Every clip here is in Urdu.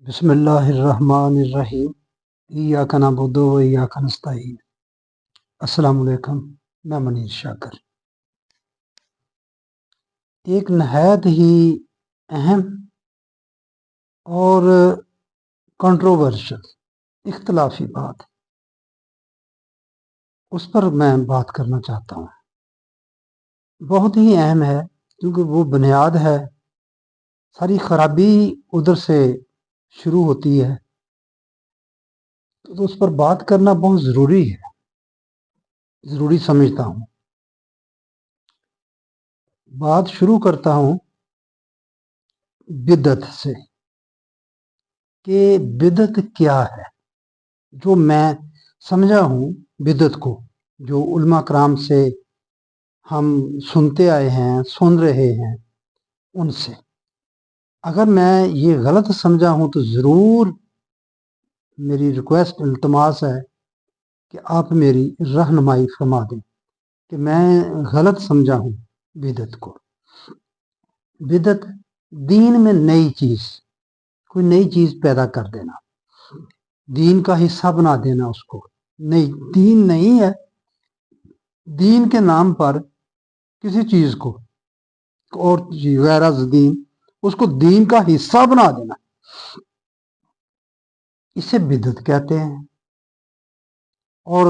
بسم اللہ الرحمن الرحیم ایاک نعبد و ایاک نستعین۔ السلام علیکم، میں منیر شاکر۔ ایک نہایت ہی اہم اور کنٹروورشل اختلافی بات، اس پر میں بات کرنا چاہتا ہوں۔ بہت ہی اہم ہے کیونکہ وہ بنیاد ہے، ساری خرابی ادھر سے شروع ہوتی ہے، تو اس پر بات کرنا بہت ضروری سمجھتا ہوں۔ بات شروع کرتا ہوں بدعت سے کہ بدعت کیا ہے۔ جو میں سمجھا ہوں بدعت کو، جو علماء کرام سے ہم سنتے آئے ہیں، سن رہے ہیں، ان سے اگر میں یہ غلط سمجھا ہوں تو ضرور میری ریکویسٹ، التماس ہے کہ آپ میری رہنمائی فرما دیں کہ میں غلط سمجھا ہوں بدعت کو۔ بدعت دین میں نئی چیز، کوئی نئی چیز پیدا کر دینا، دین کا حصہ بنا دینا اس کو۔ نہیں، دین نہیں ہے، دین کے نام پر کسی چیز کو اور غیر از دین، اس کو دین کا حصہ بنا دینا، اسے بدعت کہتے ہیں۔ اور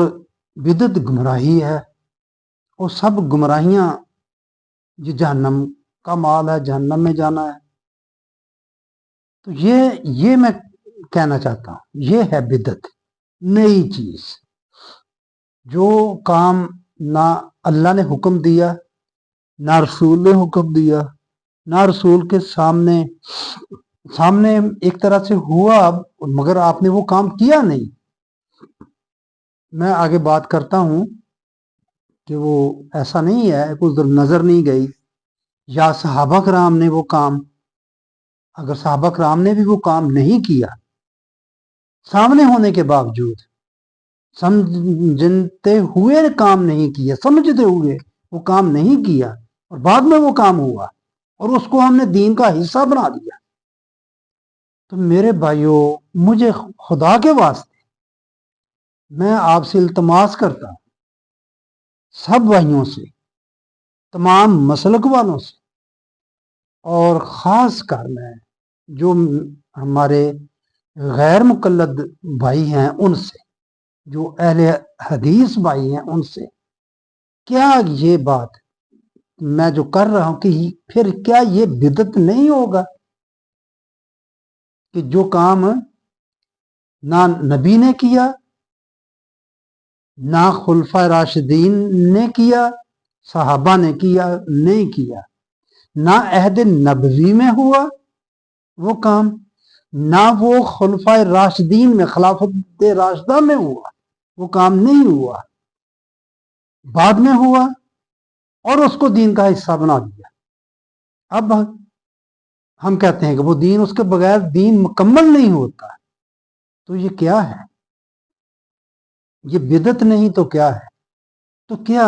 بدعت گمراہی ہے، اور سب گمراہیاں یہ جہنم کا مال ہے، جہنم میں جانا ہے۔ تو یہ میں کہنا چاہتا ہوں، یہ ہے بدعت، نئی چیز، جو کام نہ اللہ نے حکم دیا، نہ رسول نے حکم دیا، نہ رسول کے سامنے ایک طرح سے ہوا، مگر آپ نے وہ کام کیا نہیں۔ میں آگے بات کرتا ہوں کہ وہ ایسا نہیں ہے کہ ادھر نظر نہیں گئی، یا صحابہ کرام نے وہ کام، اگر صحابہ کرام نے بھی وہ کام نہیں کیا، سامنے ہونے کے باوجود سمجھتے ہوئے کام نہیں کیا، سمجھتے ہوئے وہ کام نہیں کیا، اور بعد میں وہ کام ہوا اور اس کو ہم نے دین کا حصہ بنا دیا، تو میرے بھائیوں، مجھے خدا کے واسطے میں آپ سے التماس کرتا ہوں، سب بھائیوں سے، تمام مسلک والوں سے، اور خاص کر میں جو ہمارے غیر مقلد بھائی ہیں ان سے، جو اہل حدیث بھائی ہیں ان سے، کیا یہ بات میں جو کر رہا ہوں کہ پھر کیا یہ بدعت نہیں ہوگا کہ جو کام نہ نبی نے کیا، نہ خلفائے راشدین نے کیا، صحابہ نے کیا نہیں کیا، نہ عہد نبوی میں ہوا وہ کام، نہ وہ خلفائے راشدین میں، خلافت راشدہ میں ہوا وہ کام، نہیں ہوا، بعد میں ہوا اور اس کو دین کا حصہ بنا دیا۔ اب ہم کہتے ہیں کہ وہ دین، اس کے بغیر دین مکمل نہیں ہوتا، تو یہ کیا ہے؟ یہ بدعت نہیں تو کیا ہے؟ تو کیا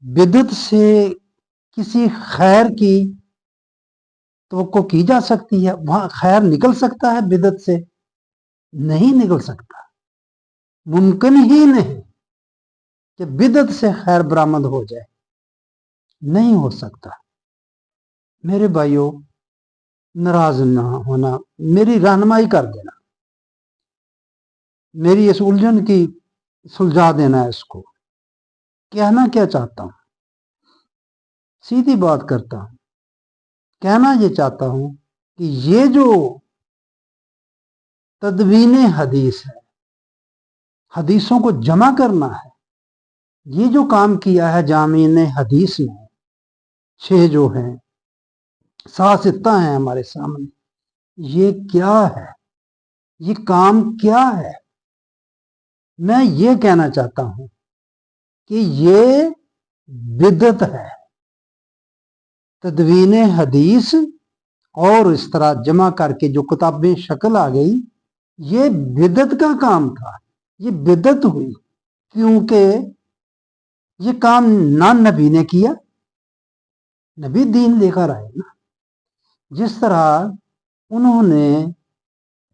بدعت سے کسی خیر کی توقع کی جا سکتی ہے؟ وہاں خیر نکل سکتا ہے بدعت سے؟ نہیں نکل سکتا، ممکن ہی نہیں کہ بدعت سے خیر برآمد ہو جائے، نہیں ہو سکتا۔ میرے بھائیوں، ناراض نہ ہونا، میری رہنمائی کر دینا، میری اس الجھن کی سلجھا دینا ہے۔ اس کو کہنا کیا چاہتا ہوں، سیدھی بات کرتا ہوں، کہنا یہ چاہتا ہوں کہ یہ جو تدوین حدیث ہے، حدیثوں کو جمع کرنا ہے، یہ جو کام کیا ہے جامعین حدیث نے، 6 جو ہیں، 7 ستہ ہیں ہمارے سامنے، یہ کیا ہے؟ یہ کام کیا ہے؟ میں یہ کہنا چاہتا ہوں کہ یہ بدعت ہے۔ تدوین حدیث اور اس طرح جمع کر کے جو کتابیں شکل آ گئی، یہ بدعت کا کام تھا، یہ بدعت ہوئی، کیونکہ یہ کام نہ نبی نے کیا، نبی دین لے کر آئے نا، جس طرح انہوں نے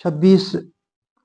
26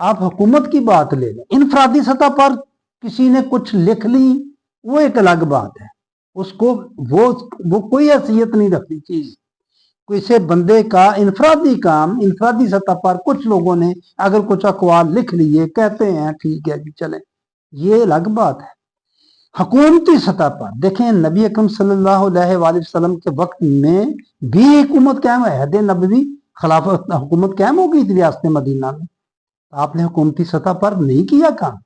آپ حکومت کی بات لے لیں، انفرادی سطح پر کسی نے کچھ لکھ لی وہ ایک الگ بات ہے، اس کو وہ کوئی حیثیت نہیں رکھتی چیز، کسی بندے کا انفرادی کام انفرادی سطح پر کچھ لوگوں نے اگر کچھ اقوال لکھ لیے کہتے ہیں ٹھیک ہے جی چلیں، یہ الگ بات ہے۔ حکومتی سطح پر دیکھیں نبی اکرم صلی اللہ علیہ وآلہ وسلم کے وقت میں بھی حکومت قائم ہے، عہد نبوی خلافت حکومت قائم ہو گئی تھی ریاست مدینہ میں، آپ نے حکومتی سطح پر نہیں کیا کام۔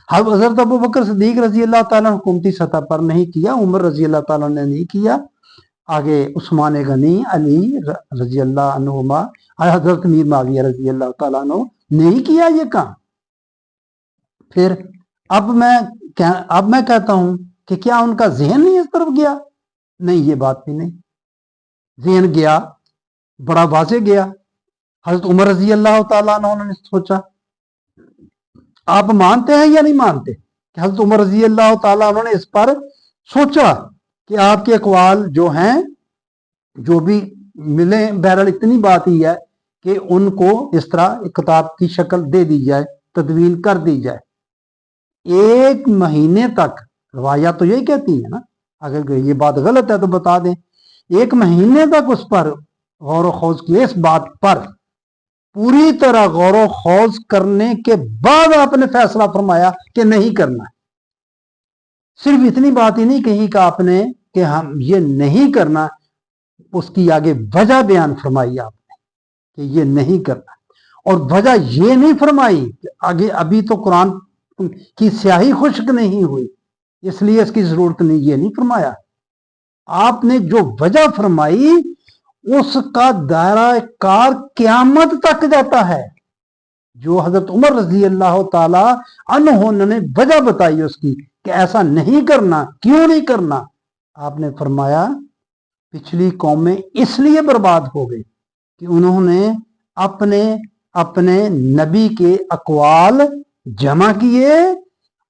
حضرت ابو بکر صدیق رضی اللہ تعالیٰ نے حکومتی سطح پر نہیں کیا، عمر رضی اللہ تعالیٰ نے نہیں کیا، آگے عثمان غنی، علی رضی اللہ عنہما، حضرت میر معاویہ رضی اللہ تعالیٰ عنہ نہیں کیا یہ کام۔ پھر اب میں کہتا ہوں کہ کیا ان کا ذہن نہیں اس طرف گیا؟ نہیں، یہ بات بھی نہیں، ذہن گیا، بڑا واضح گیا۔ حضرت عمر رضی اللہ تعالیٰ عنہ نے سوچا، آپ مانتے ہیں یا نہیں مانتے کہ حضرت عمر رضی اللہ تعالیٰ عنہ نے اس پر سوچا کہ آپ کے اقوال جو ہیں جو بھی ملیں، بہرحال اتنی بات ہی ہے کہ ان کو اس طرح کتاب کی شکل دے دی جائے، تدوین کر دی جائے۔ 1 مہینے تک روایات تو یہی کہتی ہیں نا، اگر یہ بات غلط ہے تو بتا دیں، 1 مہینے تک اس پر غور و خوض کیے، اس بات پر پوری طرح غور و خوض کرنے کے بعد آپ نے فیصلہ فرمایا کہ نہیں کرنا۔ صرف اتنی بات ہی نہیں کہی کہ آپ نے کہ ہم یہ نہیں کرنا، اس کی آگے وجہ بیان فرمائی آپ نے کہ یہ نہیں کرنا، اور وجہ یہ نہیں فرمائی کہ آگے ابھی تو قرآن کی سیاہی خشک نہیں ہوئی اس لیے اس کی ضرورت نہیں، یہ نہیں فرمایا۔ آپ نے جو وجہ فرمائی اس کا دائرہ کار قیامت تک جاتا ہے۔ جو حضرت عمر رضی اللہ تعالی عنہ نے وجہ بتائی اس کی کہ ایسا نہیں کرنا، کیوں نہیں کرنا، آپ نے فرمایا پچھلی قومیں اس لیے برباد ہو گئی کہ انہوں نے اپنے نبی کے اقوال جمع کیے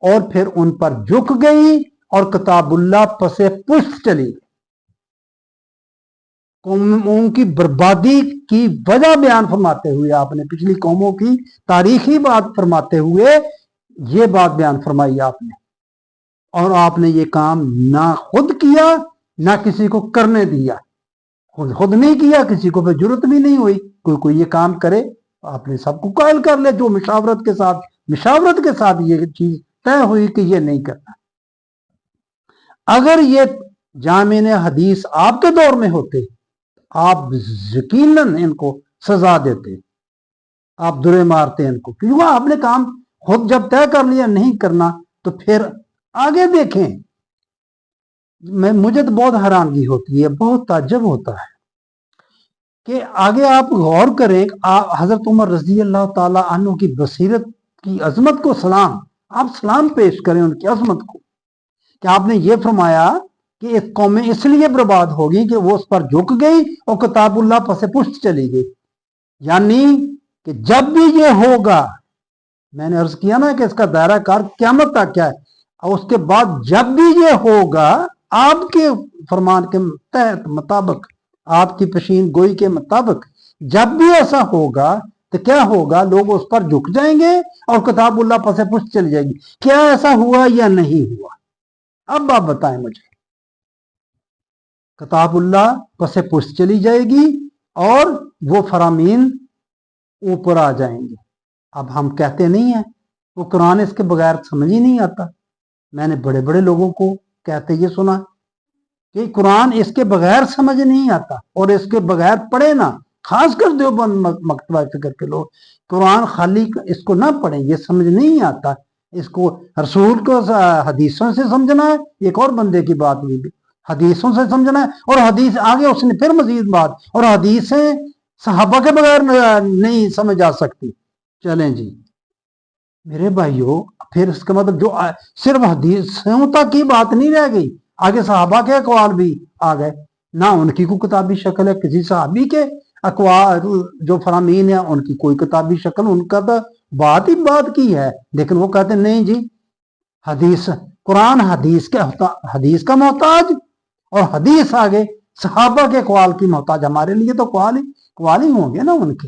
اور پھر ان پر جھک گئی اور کتاب اللہ پس پشت چلی۔ قوموں کی بربادی کی وجہ بیان فرماتے ہوئے آپ نے پچھلی قوموں کی تاریخی بات فرماتے ہوئے یہ بات بیان فرمائی آپ نے، اور آپ نے یہ کام نہ خود کیا نہ کسی کو کرنے دیا، خود نہیں کیا، کسی کو پہ جرت بھی نہیں ہوئی کوئی یہ کام کرے، آپ نے سب کو قائل کر لیا، جو مشاورت کے ساتھ یہ چیز طے ہوئی کہ یہ نہیں کرنا۔ اگر یہ جامعین حدیث آپ کے دور میں ہوتے آپ یقیناً ان کو سزا دیتے، آپ درے مارتے ان کو، کیوں آپ نے کام خود جب طے کر لیا نہیں کرنا تو پھر آگے دیکھیں۔ مجھے تو بہت حیرانگی ہوتی ہے، بہت تعجب ہوتا ہے کہ آگے آپ غور کریں، حضرت عمر رضی اللہ تعالی عنہ کی بصیرت کی عظمت کو آپ سلام پیش کریں ان کی عظمت کو، کہ آپ نے یہ فرمایا کہ ایک قوم اس لیے برباد ہوگی کہ وہ اس پر جھک گئی اور کتاب اللہ پس پشت چلی گئی، یعنی کہ جب بھی یہ ہوگا، میں نے عرض کیا نا کہ اس کا دائرہ کار قیامت تک کیا ہے، اور اس کے بعد جب بھی یہ ہوگا آپ کے فرمان کے تحت مطابق، آپ کی پیشین گوئی کے مطابق جب بھی ایسا ہوگا تو کیا ہوگا، لوگ اس پر جھک جائیں گے اور کتاب اللہ پس پشت چلی جائے گی۔ کیا ایسا ہوا یا نہیں ہوا؟ اب آپ بتائیں مجھے۔ کتاب اللہ پس پشت چلی جائے گی اور وہ فرامین اوپر آ جائیں گے۔ اب ہم کہتے نہیں ہیں وہ قرآن اس کے بغیر سمجھ ہی نہیں آتا، میں نے بڑے بڑے لوگوں کو کہتے یہ سنا کہ قرآن اس کے بغیر سمجھ نہیں آتا، اور اس کے بغیر پڑھے نا، خاص کر دیوبند مکتبہ فکر کے لوگ قرآن خالی اس کو نہ پڑھیں، یہ سمجھ نہیں آتا، اس کو رسول کو حدیثوں سے سمجھنا ہے، ایک اور بندے کی بات بھی حدیثوں سے سمجھنا ہے، اور حدیث آگے اس نے پھر مزید بات، اور حدیثیں صحابہ کے بغیر نہیں سمجھ آ سکتی۔ چلیں جی میرے بھائیوں، پھر اس کا مطلب جو صرف حدیثوں تک کی بات نہیں رہ گئی، آگے صحابہ کے اقوال بھی آ گئے، نہ ان کی کوئی کتابی شکل ہے، کسی صحابی کے اقوال جو فرامین ہیں ان کی کوئی کتابی شکل، ان کا تو بات ہی بات کی ہے، لیکن وہ کہتے نہیں جی حدیث قرآن حدیث کا محتاج، اور حدیث آگے صحابہ کے اقوال کی محتاج، ہمارے لیے تو اقوال ہی ہوں گے نا ان کے۔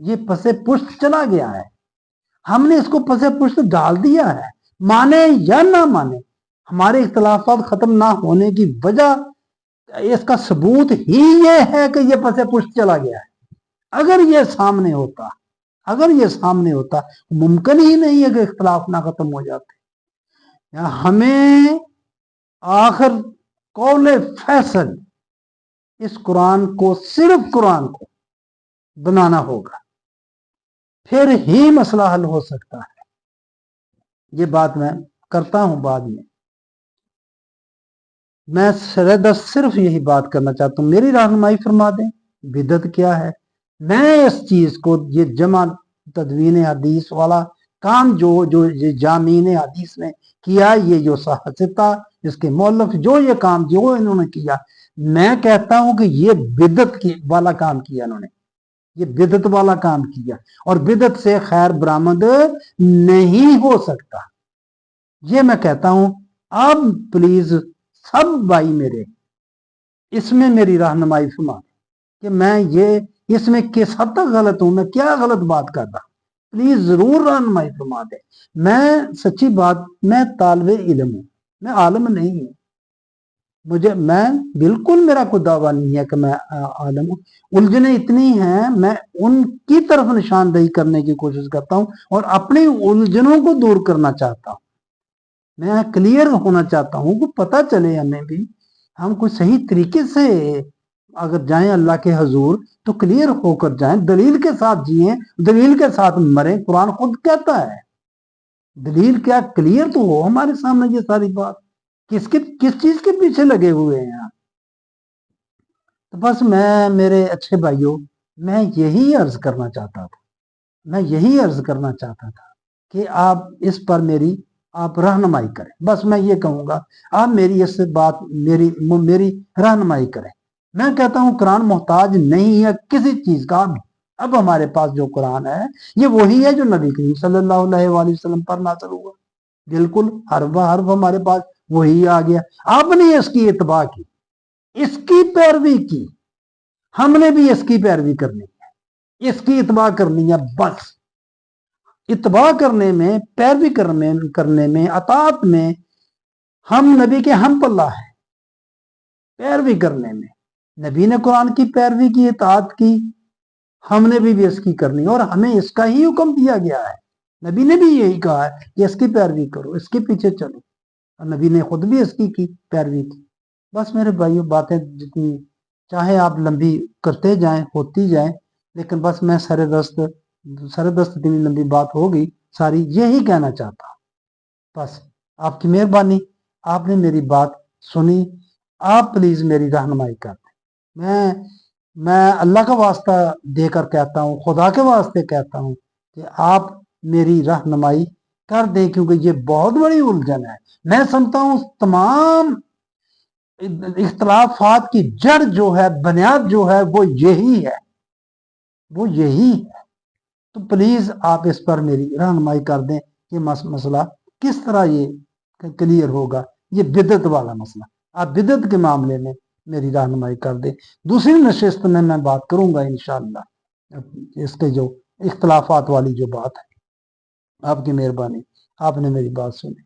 یہ پسے پشت چلا گیا ہے، ہم نے اس کو پسے پشت ڈال دیا ہے، مانے یا نہ مانے۔ ہمارے اختلافات ختم نہ ہونے کی وجہ اس کا ثبوت ہی یہ ہے کہ یہ پسے پشت چلا گیا ہے۔ اگر یہ سامنے ہوتا ممکن ہی نہیں ہے کہ اختلاف نہ ختم ہو جاتے۔ ہمیں آخر قول فیصل اس قرآن کو، صرف قرآن کو بنانا ہوگا، پھر ہی مسئلہ حل ہو سکتا ہے۔ یہ بات میں کرتا ہوں بعد میں صرف یہی بات کرنا چاہتا ہوں، میری رہنمائی فرما دیں بدعت کیا ہے۔ میں اس چیز کو، یہ جمع تدوین حدیث والا کام جو یہ جامعین حدیث نے کیا، یہ جو صحابہ اس کے مؤلف جو یہ کام جو انہوں نے کیا، میں کہتا ہوں کہ یہ بدعت والا کام کیا انہوں نے، یہ بدعت والا کام کیا، اور بدعت سے خیر برآمد نہیں ہو سکتا۔ یہ میں کہتا ہوں، آپ پلیز سب بھائی میرے اس میں میری رہنمائی فرما دیں کہ میں یہ اس میں کس حد تک غلط ہوں، میں کیا غلط بات کر رہا ہوں، پلیز ضرور رہنمائی فرما دیں۔ میں سچی بات، میں طالب علم ہوں، میں عالم نہیں ہوں، میں بالکل میرا کوئی دعویٰ نہیں ہے کہ میں عالم ہوں۔ الجھنیں اتنی ہیں، میں ان کی طرف نشاندہی کرنے کی کوشش کرتا ہوں اور اپنی الجھنوں کو دور کرنا چاہتا ہوں۔ میں کلیئر ہونا چاہتا ہوں کہ پتہ چلے ہمیں بھی، ہم کوئی صحیح طریقے سے اگر جائیں اللہ کے حضور تو کلیئر ہو کر جائیں، دلیل کے ساتھ جئیں، دلیل کے ساتھ مریں۔ قرآن خود کہتا ہے، دلیل کیا، کلیئر تو ہو ہمارے سامنے یہ ساری بات، کس چیز کے پیچھے لگے ہوئے ہیں آپ؟ تو بس میرے اچھے بھائیوں، میں یہی عرض کرنا چاہتا تھا کہ آپ اس پر میری آپ رہنمائی کریں۔ بس میں یہ کہوں گا، آپ میری اس بات میری رہنمائی کریں۔ میں کہتا ہوں قرآن محتاج نہیں ہے کسی چیز کا۔ اب ہمارے پاس جو قرآن ہے یہ وہی ہے جو نبی کریم صلی اللہ علیہ وآلہ وسلم پر نازل ہوا، بالکل حرف حرف ہمارے پاس وہی آ گیا۔ آپ نے اس کی اتباع کی، اس کی پیروی کی، ہم نے بھی اس کی پیروی کرنی ہے، اس کی اتباع کرنی ہے۔ بس اتباع کرنے میں، پیروی کرنے میں، اطاعت میں ہم نبی کے ہم پلہ ہے۔ پیروی کرنے میں نبی نے قرآن کی پیروی کی، اطاعت کی، ہم نے بھی اس کی کرنی، اور ہمیں اس کا ہی حکم دیا گیا ہے۔ نبی نے بھی یہی کہا ہے کہ اس کی پیروی کرو، اس کے پیچھے چلو، اور نبی نے خود بھی اس کی پیروی کی۔ بس میرے بھائیوں، باتیں جتنی چاہے آپ لمبی کرتے جائیں، ہوتی جائیں، لیکن بس میں سر دست اتنی لمبی بات ہوگی ساری یہی کہنا چاہتا ہوں۔ بس آپ کی مہربانی، آپ نے میری بات سنی، آپ پلیز میری رہنمائی کر دیں۔ میں اللہ کا واسطہ دے کر کہتا ہوں، خدا کے واسطے کہتا ہوں کہ آپ میری رہنمائی کر دیں، کیونکہ یہ بہت بڑی الجھن ہے۔ میں سمجھتا ہوں تمام اختلافات کی جڑ جو ہے، بنیاد جو ہے، وہ یہی ہے۔ تو پلیز آپ اس پر میری رہنمائی کر دیں کہ مسئلہ کس طرح یہ کلیئر ہوگا، یہ بدعت والا مسئلہ۔ آپ بدعت کے معاملے میں میری رہنمائی کر دیں۔ دوسری نشست میں بات کروں گا انشاءاللہ اس کے جو اختلافات والی جو بات ہے۔ آپ کی مہربانی، آپ نے میری بات سنی۔